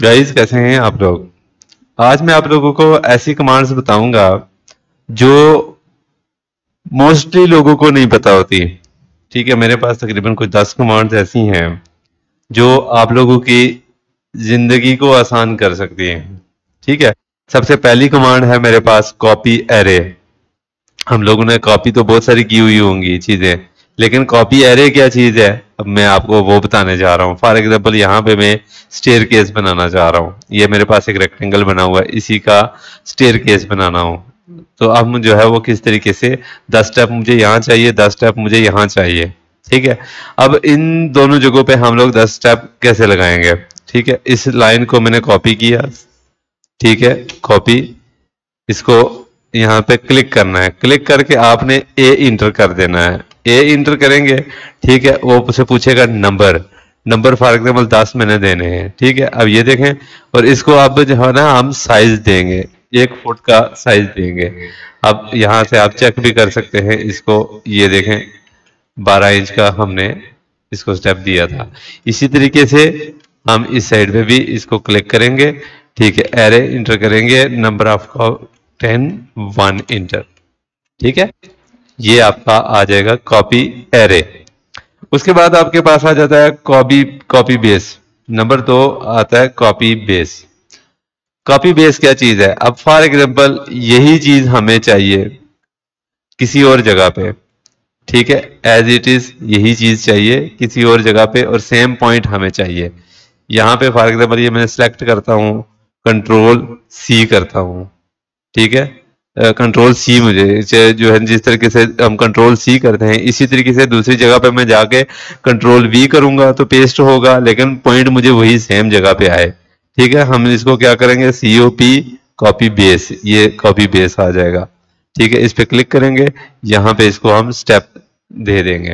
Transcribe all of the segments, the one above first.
Guys, कैसे हैं आप लोग। आज मैं आप लोगों को ऐसी कमांड्स बताऊंगा जो मोस्टली लोगों को नहीं पता होती। ठीक है, मेरे पास तकरीबन कुछ 10 कमांड्स ऐसी हैं जो आप लोगों की जिंदगी को आसान कर सकती हैं। ठीक है, सबसे पहली कमांड है मेरे पास कॉपी एरे। हम लोगों ने कॉपी तो बहुत सारी की हुई होंगी चीजें, लेकिन कॉपी एरे क्या चीज है, अब मैं आपको वो बताने जा रहा हूँ। फॉर एग्जाम्पल, यहाँ पे मैं स्टेयर केस बनाना चाह रहा हूँ। ये मेरे पास एक रेक्टेंगल बना हुआ है, इसी का स्टेयर केस बनाना हो तो अब जो है वो किस तरीके से 10 स्टेप मुझे यहाँ चाहिए, 10 स्टेप मुझे यहाँ चाहिए। ठीक है, अब इन दोनों जगहों पे हम लोग 10 स्टेप कैसे लगाएंगे। ठीक है, इस लाइन को मैंने कॉपी किया। ठीक है, कॉपी, इसको यहाँ पे क्लिक करना है। क्लिक करके आपने ए इंटर कर देना है। ए इंटर करेंगे, ठीक है, वो उसे पूछेगा नंबर। नंबर फॉर एग्जाम्पल 10 मैंने देने हैं। ठीक है, अब ये देखें, और इसको अब जो है ना हम साइज देंगे, 1 फुट का साइज देंगे। अब यहाँ से आप चेक भी कर सकते हैं इसको। ये देखें, 12 इंच का हमने इसको स्टेप दिया था। इसी तरीके से हम इस साइड पे भी इसको क्लिक करेंगे। ठीक है, एरे इंटर करेंगे, नंबर ऑफ 10 1 इंटर। ठीक है, ये आपका आ जाएगा कॉपी एरे। उसके बाद आपके पास आ जाता है कॉपी कॉपी बेस। नंबर 2 आता है कॉपी बेस। कॉपी बेस क्या चीज है, अब फॉर एग्जांपल यही चीज हमें चाहिए किसी और जगह पे। ठीक है, एज इट इज यही चीज चाहिए किसी और जगह पे, और सेम पॉइंट हमें चाहिए। यहाँ पे फॉर एग्जांपल ये मैं सिलेक्ट करता हूँ, कंट्रोल सी करता हूँ। ठीक है, कंट्रोल सी, मुझे जो है जिस तरीके से हम कंट्रोल सी करते हैं, इसी तरीके से दूसरी जगह पे मैं जाके कंट्रोल वी करूंगा तो पेस्ट होगा, लेकिन पॉइंट मुझे वही सेम जगह पे आए। ठीक है, हम इसको क्या करेंगे, COP कॉपी बेस, ये कॉपी बेस आ जाएगा। ठीक है, इस पे क्लिक करेंगे, यहाँ पे इसको हम स्टेप दे देंगे।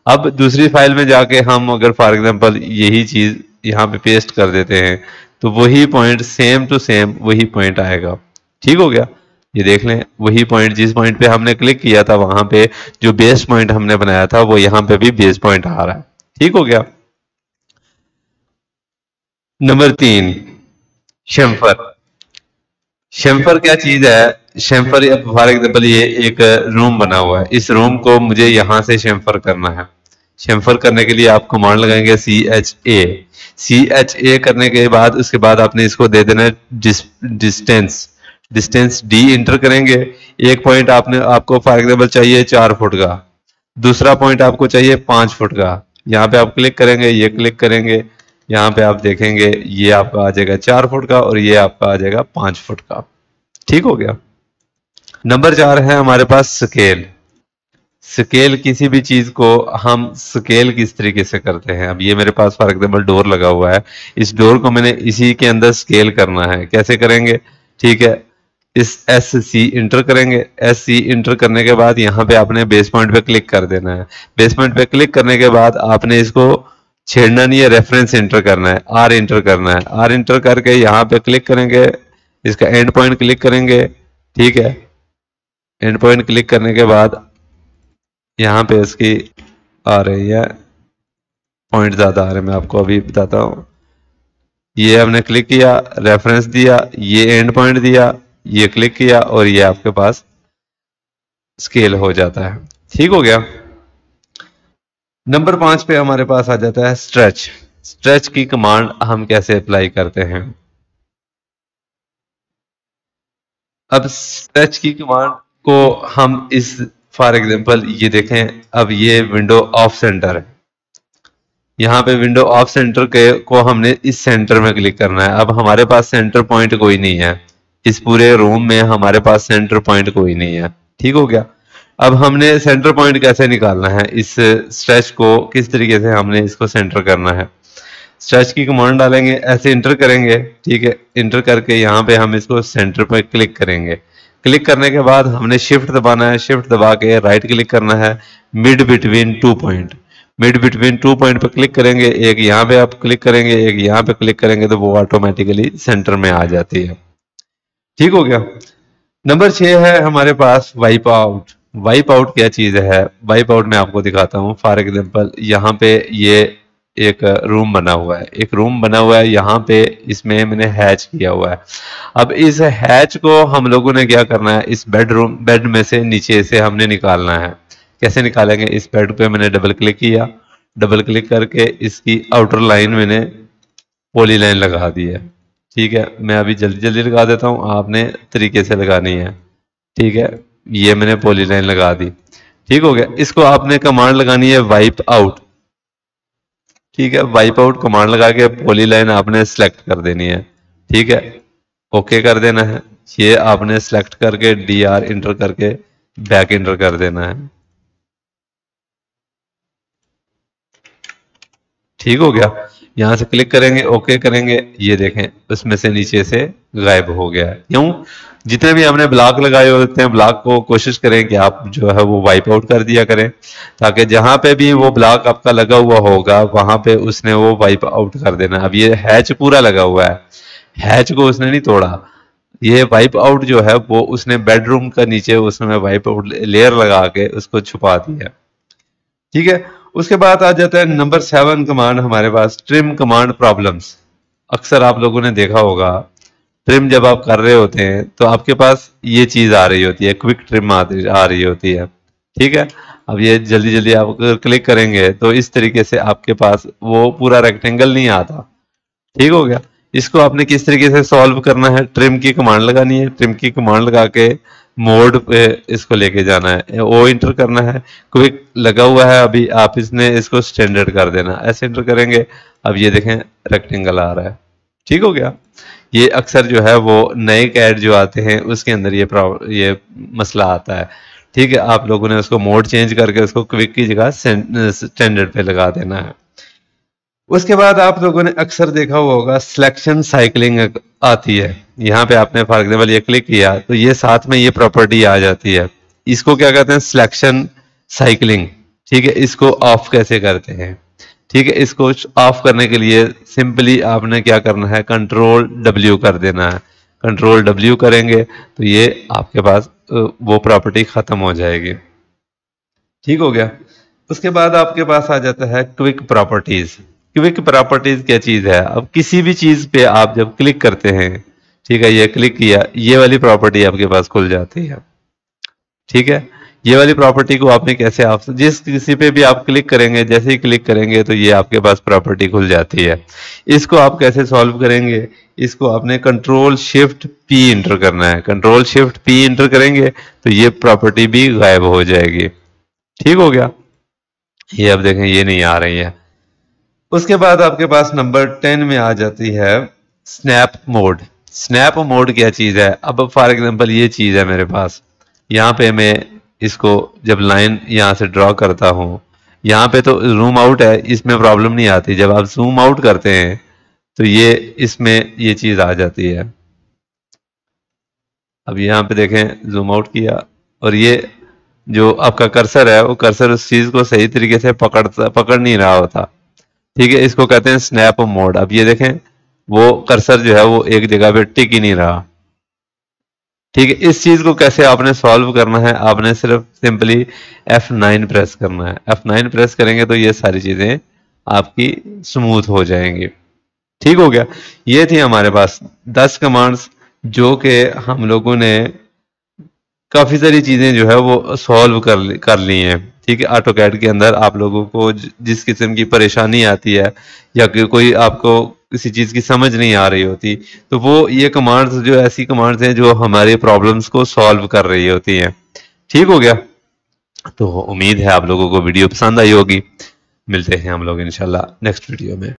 अब दूसरी फाइल में जाके हम अगर फॉर एग्जांपल यही चीज यहाँ पे पेस्ट कर देते हैं तो वही पॉइंट सेम टू सेम वही पॉइंट आएगा। ठीक हो गया, ये देख लें, वही पॉइंट जिस पॉइंट पे हमने क्लिक किया था वहां पे जो बेस पॉइंट हमने बनाया था वो यहाँ पे भी बेस पॉइंट आ रहा है। ठीक हो गया। नंबर 3, शेम्फर। शेम्फर क्या चीज है, शेम्फर फॉर एग्जांपल ये एक रूम बना हुआ है, इस रूम को मुझे यहां से शेम्फर करना है। शेम्फर करने के लिए आप कमांड लगाएंगे CHA करने के बाद उसके बाद आपने इसको दे देना डिस्टेंस। डिस्टेंस D इंटर करेंगे। एक पॉइंट आपको फॉर एग्जांपल चाहिए 4 फुट का, दूसरा पॉइंट आपको चाहिए 5 फुट का। यहाँ पे आप क्लिक करेंगे, ये क्लिक करेंगे, यहाँ पे आप देखेंगे ये आपका आ जाएगा 4 फुट का और ये आपका आ जाएगा 5 फुट का। ठीक हो गया। नंबर 4 है हमारे पास स्केल। स्केल, किसी भी चीज को हम स्केल किस तरीके से करते हैं। अब ये मेरे पास फॉर एग्जांपल डोर लगा हुआ है, इस डोर को मैंने इसी के अंदर स्केल करना है। कैसे करेंगे, ठीक है, इस SC इंटर करेंगे। SC इंटर करने के बाद यहाँ पे आपने बेस पॉइंट पे क्लिक कर देना है। बेस पॉइंट पे क्लिक करने के बाद आपने इसको छेड़ना नहीं है, रेफरेंस इंटर करना है, R इंटर करना है। R इंटर करके यहाँ पे क्लिक करेंगे, इसका एंड पॉइंट क्लिक करेंगे। ठीक है, एंड पॉइंट क्लिक करने के बाद यहाँ पे इसकी आ रही है, पॉइंट ज्यादा आ रहे हैं, मैं आपको अभी बताता हूँ। ये हमने क्लिक किया, रेफरेंस दिया, ये एंड पॉइंट दिया, ये क्लिक किया और ये आपके पास स्केल हो जाता है। ठीक हो गया। नंबर 5 पे हमारे पास आ जाता है स्ट्रेच। स्ट्रेच की कमांड हम कैसे अप्लाई करते हैं। अब स्ट्रेच की कमांड को हम इस फॉर एग्जांपल ये देखें, अब ये विंडो ऑफ सेंटर है, यहाँ पे विंडो ऑफ सेंटर के को हमने इस सेंटर में क्लिक करना है। अब हमारे पास सेंटर पॉइंट कोई नहीं है, इस पूरे रूम में हमारे पास सेंटर पॉइंट कोई नहीं है। ठीक हो गया। अब हमने सेंटर पॉइंट कैसे निकालना है, इस स्ट्रेच को किस तरीके से हमने इसको सेंटर करना है। स्ट्रेच की कमांड डालेंगे, ऐसे इंटर करेंगे। ठीक है, इंटर करके यहाँ पे हम इसको सेंटर पर क्लिक करेंगे। क्लिक करने के बाद हमने शिफ्ट दबाना है, शिफ्ट दबा के राइट क्लिक करना है, mid between 2 point. Mid between 2 point पर क्लिक करेंगे, एक यहाँ पे आप क्लिक करेंगे, एक यहाँ पे क्लिक करेंगे, तो वो ऑटोमेटिकली सेंटर में आ जाती है। ठीक हो गया। नंबर 6 है हमारे pass wipe out. Wipe out क्या चीज है, वाइप आउट मैं आपको दिखाता हूँ। फॉर एग्जांपल यहाँ पे ये एक रूम बना हुआ है, एक रूम बना हुआ है यहाँ पे, इसमें मैंने हैच किया हुआ है। अब इस हैच को हम लोगों ने क्या करना है, इस बेड में से नीचे से हमने निकालना है। कैसे निकालेंगे, इस बेड पे मैंने डबल क्लिक किया, डबल क्लिक करके इसकी आउटर लाइन मैंने पॉली लाइन लगा दी है। ठीक है, मैं अभी जल्दी जल्दी लगा देता हूँ, आपने तरीके से लगानी है। ठीक है, ये मैंने पॉली लाइन लगा दी। ठीक हो गया, इसको आपने कमांड लगानी है वाइप आउट। ठीक है, वाइप आउट कमांड लगा के पॉली लाइन आपने सेलेक्ट कर देनी है। ठीक है, ओके कर देना है। ये आपने सेलेक्ट करके DR इंटर करके बैक इंटर कर देना है। ठीक हो गया, यहां से क्लिक करेंगे, ओके करेंगे, ये देखें उसमें से नीचे से गायब हो गया है। क्यों, जितने भी हमने ब्लॉक लगाए होते हैं, ब्लॉक को कोशिश करें कि आप जो है वो वाइप आउट कर दिया करें, ताकि जहां पे भी वो ब्लॉक आपका लगा हुआ होगा वहां पे उसने वो वाइप आउट कर देना। अब ये हैच पूरा लगा हुआ है, हैच को उसने नहीं तोड़ा, ये वाइप आउट जो है वो उसने बेडरूम का नीचे उसमें वाइप आउट लेयर लगा के उसको छुपा दिया। ठीक है, उसके बाद आ जाता है नंबर 7 कमांड हमारे पास, ट्रिम कमांड प्रॉब्लम्स। अक्सर आप लोगों ने देखा होगा, ट्रिम जब आप कर रहे होते हैं तो आपके पास ये चीज आ रही होती है, क्विक ट्रिम आ रही होती है। ठीक है, अब ये जल्दी जल्दी आप क्लिक करेंगे तो इस तरीके से आपके पास वो पूरा रेक्टेंगल नहीं आता। ठीक हो गया, इसको आपने किस तरीके से सॉल्व करना है, ट्रिम की कमांड लगानी है, ट्रिम की कमांड लगा के मोड पे इसको लेके जाना है, ओ इंटर करना है, क्विक लगा हुआ है अभी, आप इसने इसको स्टैंडर्ड कर देना, ऐसे इंटर करेंगे। अब ये देखें रेक्टेंगल आ रहा है। ठीक हो गया, ये अक्सर जो है वो नए कैड जो आते हैं उसके अंदर ये मसला आता है। ठीक है, आप लोगों ने उसको मोड चेंज करके उसको क्विक की जगह स्टैंडर्ड पे लगा देना है। उसके बाद आप लोगों ने अक्सर देखा हुआ होगा सिलेक्शन साइकिलिंग आती है, यहाँ पे आपने फॉर एग्जाम्पल ये क्लिक किया तो ये साथ में ये प्रॉपर्टी आ जाती है, इसको क्या कहते हैं, सिलेक्शन साइकिलिंग। ठीक है, इसको ऑफ कैसे करते हैं, ठीक है, इसको ऑफ करने के लिए सिंपली आपने क्या करना है, कंट्रोल W कर देना है। कंट्रोल W करेंगे तो ये आपके पास वो प्रॉपर्टी खत्म हो जाएगी। ठीक हो गया, उसके बाद आपके पास आ जाता है क्विक प्रॉपर्टीज। क्विक प्रॉपर्टीज क्या चीज है, अब किसी भी चीज पे आप जब क्लिक करते हैं, ठीक है, ये क्लिक किया, ये वाली प्रॉपर्टी आपके पास खुल जाती है। ठीक है, ये वाली प्रॉपर्टी को आपने कैसे, आप जिस किसी पे भी आप क्लिक करेंगे, जैसे ही क्लिक करेंगे तो ये आपके पास प्रॉपर्टी खुल जाती है। इसको आप कैसे सॉल्व करेंगे, इसको आपने कंट्रोल शिफ्ट P इंटर करना है, कंट्रोल शिफ्ट P इंटर करेंगे तो ये प्रॉपर्टी भी गायब हो जाएगी। ठीक हो गया, ये अब देखें ये नहीं आ रही है। उसके बाद आपके पास नंबर 10 में आ जाती है स्नैप मोड। स्नैप मोड क्या चीज है, अब फॉर एग्जांपल ये चीज है मेरे पास, यहाँ पे मैं इसको जब लाइन यहाँ से ड्रॉ करता हूँ, यहाँ पे तो जूम आउट है, इसमें प्रॉब्लम नहीं आती। जब आप जूम आउट करते हैं तो ये इसमें ये चीज आ जाती है। अब यहाँ पे देखें जूम आउट किया और ये जो आपका कर्सर है वो कर्सर उस चीज को सही तरीके से पकड़ नहीं रहा होता। ठीक है, इसको कहते हैं स्नैप मोड। अब ये देखें वो कर्सर जो है वो एक जगह पे टिक ही नहीं रहा। ठीक है, इस चीज को कैसे आपने सॉल्व करना है, आपने सिर्फ सिंपली F9 प्रेस करना है। F9 प्रेस करेंगे तो ये सारी चीजें आपकी स्मूथ हो जाएंगी। ठीक हो गया, ये थी हमारे पास 10 कमांड्स जो कि हम लोगों ने काफी सारी चीजें जो है वो सॉल्व कर ली हैं। ठीक है, ऑटोकैड के अंदर आप लोगों को जिस किस्म की परेशानी आती है या कि कोई आपको किसी चीज की समझ नहीं आ रही होती, तो वो ये कमांड्स जो ऐसी कमांड्स हैं जो हमारे प्रॉब्लम्स को सॉल्व कर रही होती हैं। ठीक हो गया, तो उम्मीद है आप लोगों को वीडियो पसंद आई होगी। मिलते हैं हम लोग इंशाल्लाह नेक्स्ट वीडियो में।